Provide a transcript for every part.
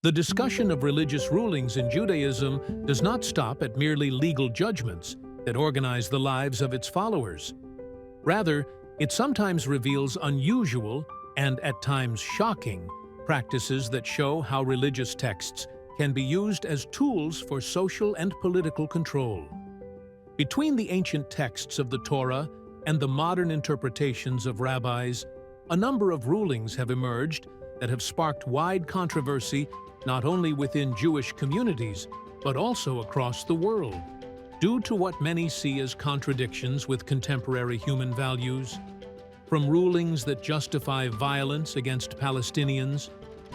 The discussion of religious rulings in Judaism does not stop at merely legal judgments that organize the lives of its followers. Rather, it sometimes reveals unusual and at times shocking practices that show how religious texts can be used as tools for social and political control. Between the ancient texts of the Torah and the modern interpretations of rabbis, a number of rulings have emerged that have sparked wide controversy not only within Jewish communities, but also across the world. Due to what many see as contradictions with contemporary human values, from rulings that justify violence against Palestinians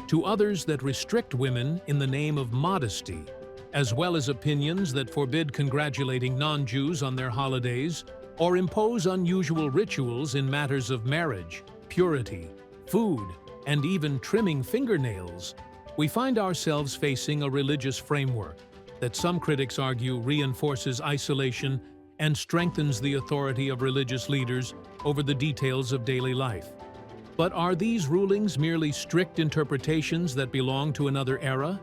to others that restrict women in the name of modesty, as well as opinions that forbid congratulating non-Jews on their holidays or impose unusual rituals in matters of marriage, purity, food, and even trimming fingernails, we find ourselves facing a religious framework that some critics argue reinforces isolation and strengthens the authority of religious leaders over the details of daily life. But are these rulings merely strict interpretations that belong to another era?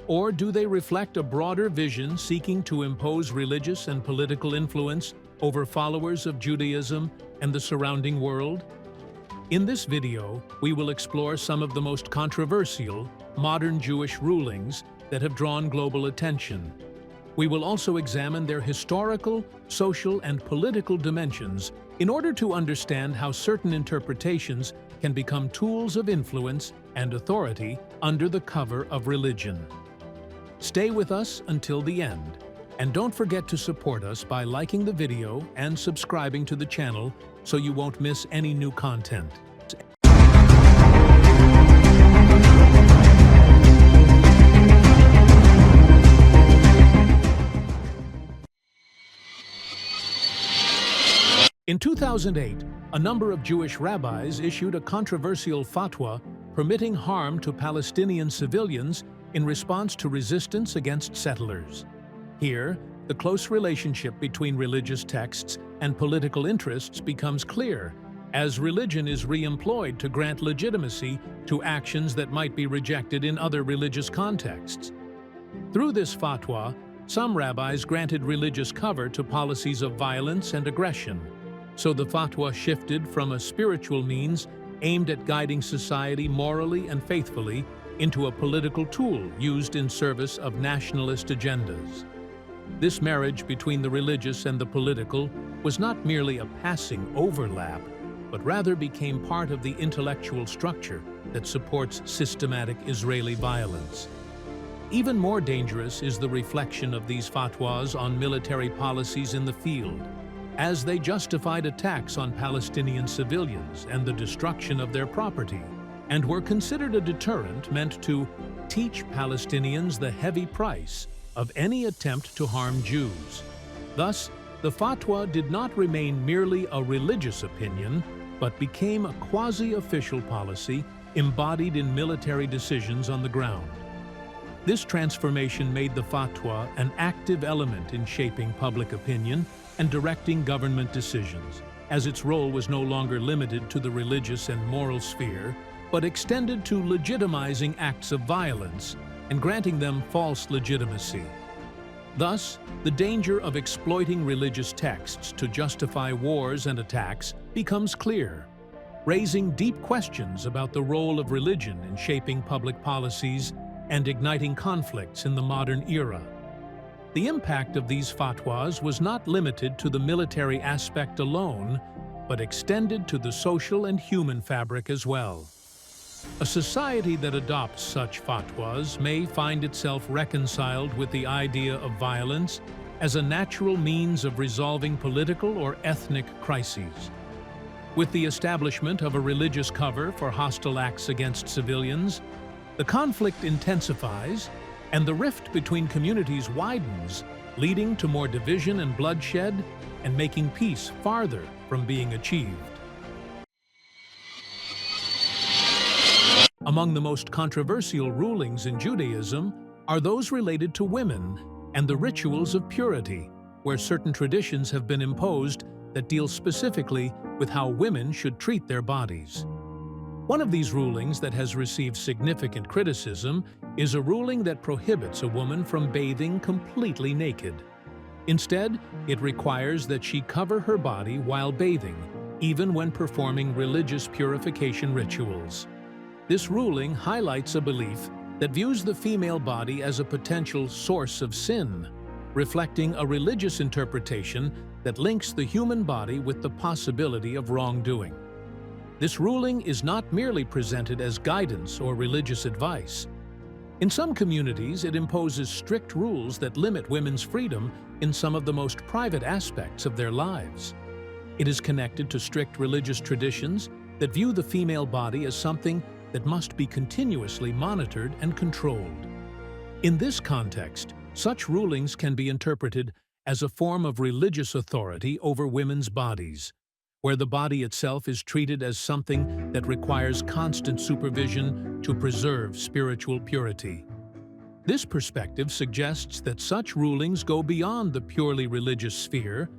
Or do they reflect a broader vision seeking to impose religious and political influence over followers of Judaism and the surrounding world? In this video, we will explore some of the most controversial modern Jewish rulings that have drawn global attention. We will also examine their historical, social, and political dimensions in order to understand how certain interpretations can become tools of influence and authority under the cover of religion. Stay with us until the end, and don't forget to support us by liking the video and subscribing to the channel so you won't miss any new content. In 2008, a number of Jewish rabbis issued a controversial fatwa permitting harm to Palestinian civilians in response to resistance against settlers. Here, the close relationship between religious texts and political interests becomes clear, as religion is re-employed to grant legitimacy to actions that might be rejected in other religious contexts. Through this fatwa, some rabbis granted religious cover to policies of violence and aggression. So the fatwa shifted from a spiritual means aimed at guiding society morally and faithfully into a political tool used in service of nationalist agendas. This marriage between the religious and the political was not merely a passing overlap, but rather became part of the intellectual structure that supports systematic Israeli violence. Even more dangerous is the reflection of these fatwas on military policies in the field, as they justified attacks on Palestinian civilians and the destruction of their property, and were considered a deterrent meant to teach Palestinians the heavy price of any attempt to harm Jews. Thus, the fatwa did not remain merely a religious opinion, but became a quasi-official policy embodied in military decisions on the ground. This transformation made the fatwa an active element in shaping public opinion and directing government decisions, as its role was no longer limited to the religious and moral sphere, but extended to legitimizing acts of violence and granting them false legitimacy. Thus, the danger of exploiting religious texts to justify wars and attacks becomes clear, raising deep questions about the role of religion in shaping public policies and igniting conflicts in the modern era. The impact of these fatwas was not limited to the military aspect alone, but extended to the social and human fabric as well. A society that adopts such fatwas may find itself reconciled with the idea of violence as a natural means of resolving political or ethnic crises. With the establishment of a religious cover for hostile acts against civilians, the conflict intensifies and the rift between communities widens, leading to more division and bloodshed and making peace farther from being achieved. Among the most controversial rulings in Judaism are those related to women and the rituals of purity, where certain traditions have been imposed that deal specifically with how women should treat their bodies. One of these rulings that has received significant criticism is a ruling that prohibits a woman from bathing completely naked. Instead, it requires that she cover her body while bathing, even when performing religious purification rituals. This ruling highlights a belief that views the female body as a potential source of sin, reflecting a religious interpretation that links the human body with the possibility of wrongdoing. This ruling is not merely presented as guidance or religious advice. In some communities, it imposes strict rules that limit women's freedom in some of the most private aspects of their lives. It is connected to strict religious traditions that view the female body as something that must be continuously monitored and controlled. In this context, such rulings can be interpreted as a form of religious authority over women's bodies, where the body itself is treated as something that requires constant supervision to preserve spiritual purity. This perspective suggests that such rulings go beyond the purely religious sphere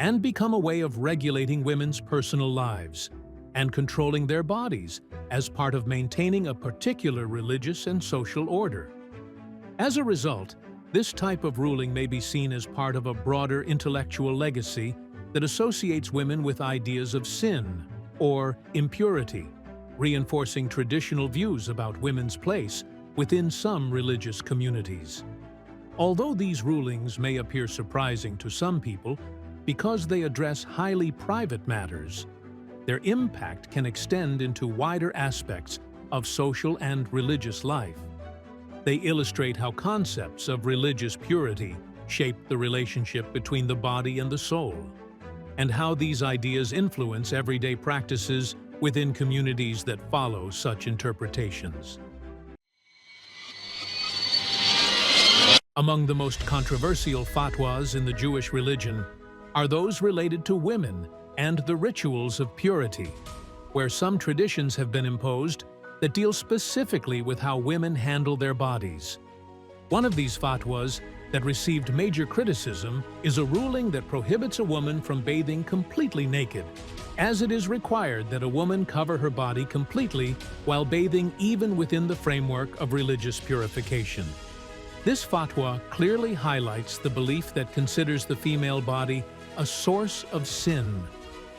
and become a way of regulating women's personal lives and controlling their bodies as part of maintaining a particular religious and social order. As a result, this type of ruling may be seen as part of a broader intellectual legacy that associates women with ideas of sin or impurity, reinforcing traditional views about women's place within some religious communities. Although these rulings may appear surprising to some people because they address highly private matters, their impact can extend into wider aspects of social and religious life. They illustrate how concepts of religious purity shape the relationship between the body and the soul, and how these ideas influence everyday practices within communities that follow such interpretations. Among the most controversial fatwas in the Jewish religion are those related to women and the rituals of purity, where some traditions have been imposed that deal specifically with how women handle their bodies. One of these fatwas that received major criticism is a ruling that prohibits a woman from bathing completely naked, as it is required that a woman cover her body completely while bathing even within the framework of religious purification. This fatwa clearly highlights the belief that considers the female body a source of sin,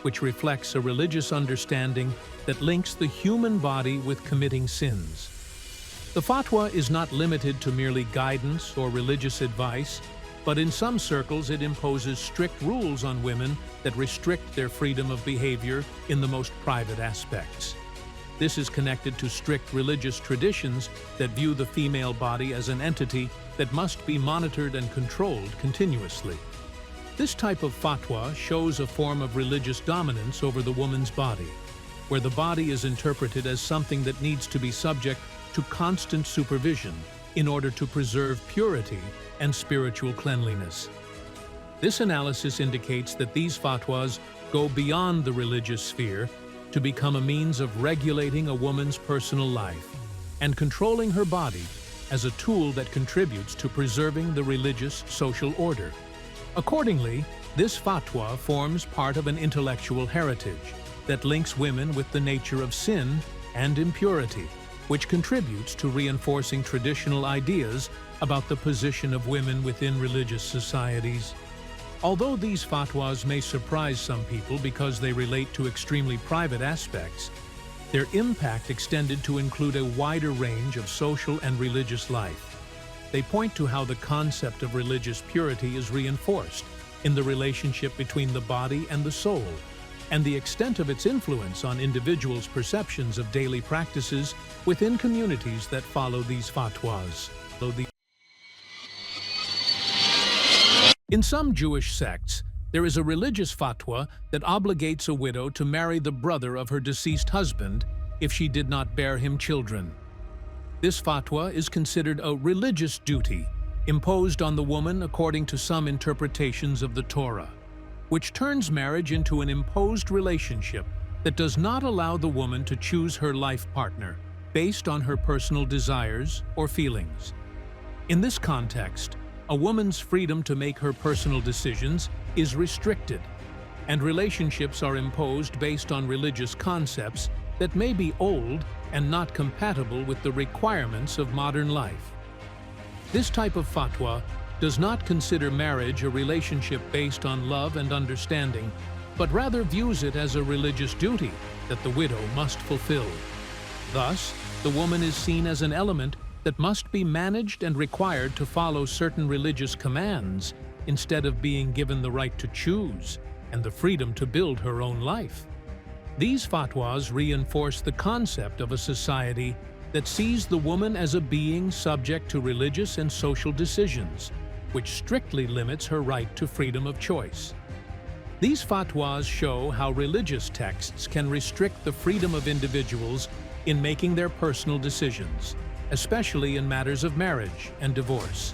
which reflects a religious understanding that links the human body with committing sins. The fatwa is not limited to merely guidance or religious advice, but in some circles it imposes strict rules on women that restrict their freedom of behavior in the most private aspects. This is connected to strict religious traditions that view the female body as an entity that must be monitored and controlled continuously. This type of fatwa shows a form of religious dominance over the woman's body, where the body is interpreted as something that needs to be subject to constant supervision in order to preserve purity and spiritual cleanliness. This analysis indicates that these fatwas go beyond the religious sphere to become a means of regulating a woman's personal life and controlling her body as a tool that contributes to preserving the religious social order. Accordingly, this fatwa forms part of an intellectual heritage that links women with the nature of sin and impurity, which contributes to reinforcing traditional ideas about the position of women within religious societies. Although these fatwas may surprise some people because they relate to extremely private aspects, their impact extended to include a wider range of social and religious life. They point to how the concept of religious purity is reinforced in the relationship between the body and the soul, and the extent of its influence on individuals' perceptions of daily practices within communities that follow these fatwas. In some Jewish sects, there is a religious fatwa that obligates a widow to marry the brother of her deceased husband if she did not bear him children. This fatwa is considered a religious duty imposed on the woman according to some interpretations of the Torah, which turns marriage into an imposed relationship that does not allow the woman to choose her life partner based on her personal desires or feelings. In this context, a woman's freedom to make her personal decisions is restricted, and relationships are imposed based on religious concepts that may be old and not compatible with the requirements of modern life. This type of fatwa does not consider marriage a relationship based on love and understanding, but rather views it as a religious duty that the widow must fulfill. Thus, the woman is seen as an element that must be managed and required to follow certain religious commands instead of being given the right to choose and the freedom to build her own life. These fatwas reinforce the concept of a society that sees the woman as a being subject to religious and social decisions, which strictly limits her right to freedom of choice. These fatwas show how religious texts can restrict the freedom of individuals in making their personal decisions, especially in matters of marriage and divorce.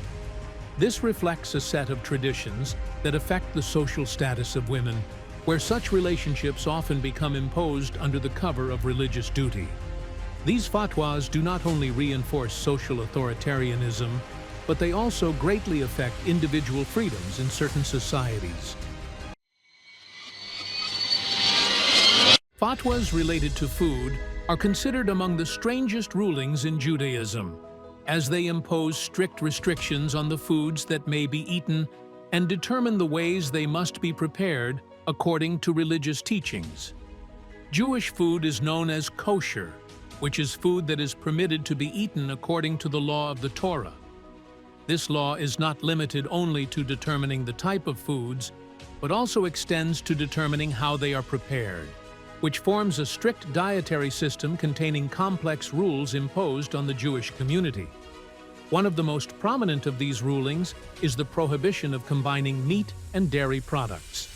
This reflects a set of traditions that affect the social status of women, where such relationships often become imposed under the cover of religious duty. These fatwas do not only reinforce social authoritarianism, but they also greatly affect individual freedoms in certain societies. Fatwas related to food are considered among the strangest rulings in Judaism, as they impose strict restrictions on the foods that may be eaten and determine the ways they must be prepared according to religious teachings. Jewish food is known as kosher, which is food that is permitted to be eaten according to the law of the Torah. This law is not limited only to determining the type of foods, but also extends to determining how they are prepared, which forms a strict dietary system containing complex rules imposed on the Jewish community. One of the most prominent of these rulings is the prohibition of combining meat and dairy products.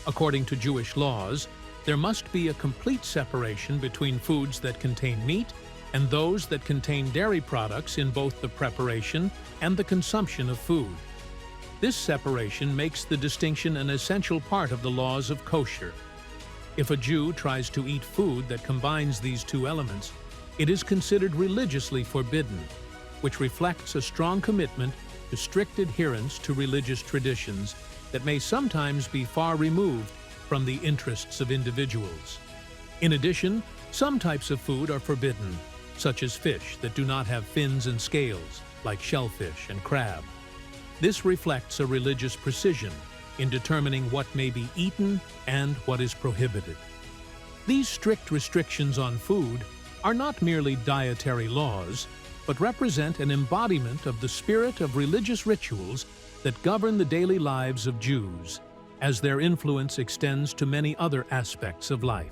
According to Jewish laws, there must be a complete separation between foods that contain meat and those that contain dairy products in both the preparation and the consumption of food. This separation makes the distinction an essential part of the laws of kosher. If a Jew tries to eat food that combines these two elements, it is considered religiously forbidden, which reflects a strong commitment to strict adherence to religious traditions that may sometimes be far removed from the interests of individuals. In addition, some types of food are forbidden, such as fish that do not have fins and scales, like shellfish and crab. This reflects a religious precision in determining what may be eaten and what is prohibited. These strict restrictions on food are not merely dietary laws, but represent an embodiment of the spirit of religious rituals that govern the daily lives of Jews, as their influence extends to many other aspects of life.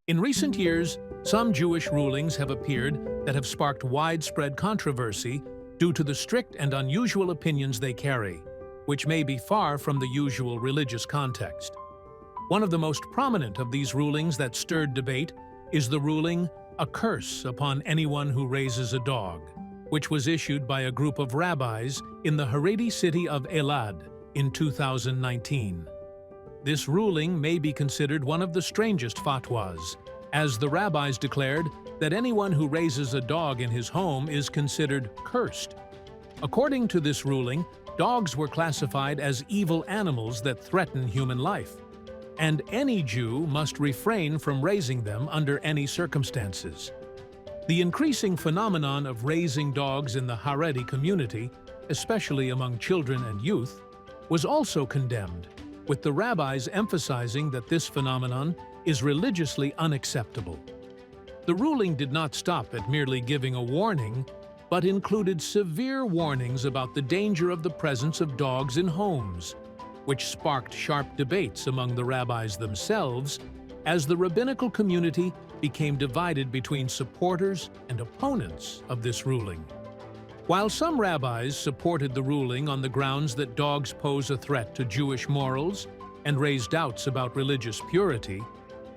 In recent years, some Jewish rulings have appeared that have sparked widespread controversy due to the strict and unusual opinions they carry, which may be far from the usual religious context. One of the most prominent of these rulings that stirred debate is the ruling, "A curse upon anyone who raises a dog," which was issued by a group of rabbis in the Haredi city of Elad in 2019. This ruling may be considered one of the strangest fatwas, as the rabbis declared that anyone who raises a dog in his home is considered cursed. According to this ruling, dogs were classified as evil animals that threaten human life, and any Jew must refrain from raising them under any circumstances. The increasing phenomenon of raising dogs in the Haredi community, especially among children and youth, was also condemned, with the rabbis emphasizing that this phenomenon is religiously unacceptable. The ruling did not stop at merely giving a warning, but included severe warnings about the danger of the presence of dogs in homes, which sparked sharp debates among the rabbis themselves as the rabbinical community became divided between supporters and opponents of this ruling. While some rabbis supported the ruling on the grounds that dogs pose a threat to Jewish morals and raised doubts about religious purity,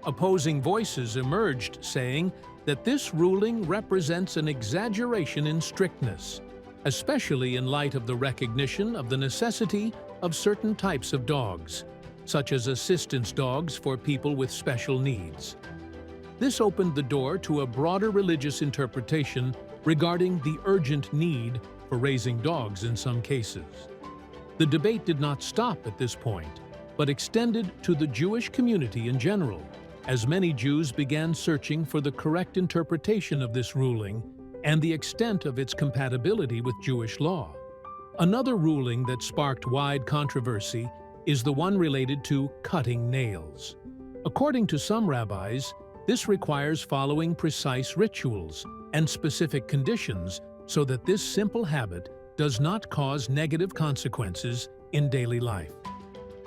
opposing voices emerged saying that this ruling represents an exaggeration in strictness, especially in light of the recognition of the necessity of certain types of dogs, such as assistance dogs for people with special needs. This opened the door to a broader religious interpretation regarding the urgent need for raising dogs in some cases. The debate did not stop at this point, but extended to the Jewish community in general, as many Jews began searching for the correct interpretation of this ruling and the extent of its compatibility with Jewish law. Another ruling that sparked wide controversy is the one related to cutting nails. According to some rabbis, this requires following precise rituals and specific conditions so that this simple habit does not cause negative consequences in daily life.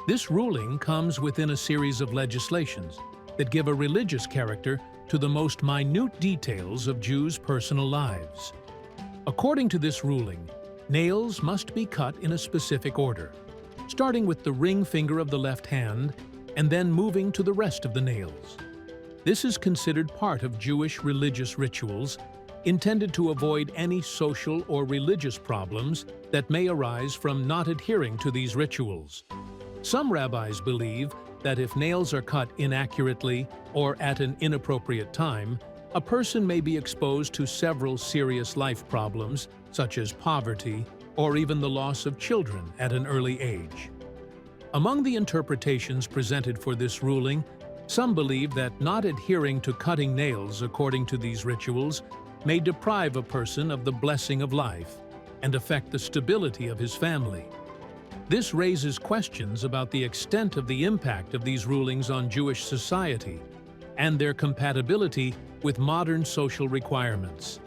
This ruling comes within a series of legislations that give a religious character to the most minute details of Jews' personal lives. According to this ruling, nails must be cut in a specific order, starting with the ring finger of the left hand and then moving to the rest of the nails. This is considered part of Jewish religious rituals intended to avoid any social or religious problems that may arise from not adhering to these rituals. Some rabbis believe that if nails are cut inaccurately or at an inappropriate time, a person may be exposed to several serious life problems, such as poverty or even the loss of children at an early age. Among the interpretations presented for this ruling, some believe that not adhering to cutting nails according to these rituals may deprive a person of the blessing of life and affect the stability of his family. This raises questions about the extent of the impact of these rulings on Jewish society and their compatibility with modern social requirements.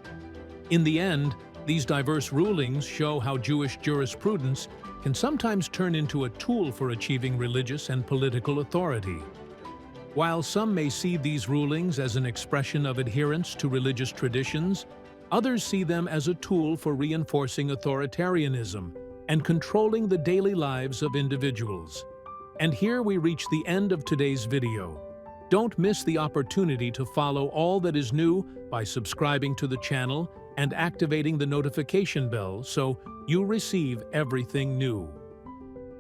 In the end, these diverse rulings show how Jewish jurisprudence can sometimes turn into a tool for achieving religious and political authority. While some may see these rulings as an expression of adherence to religious traditions, others see them as a tool for reinforcing authoritarianism and controlling the daily lives of individuals. And here we reach the end of today's video. Don't miss the opportunity to follow all that is new by subscribing to the channel and activating the notification bell so you receive everything new.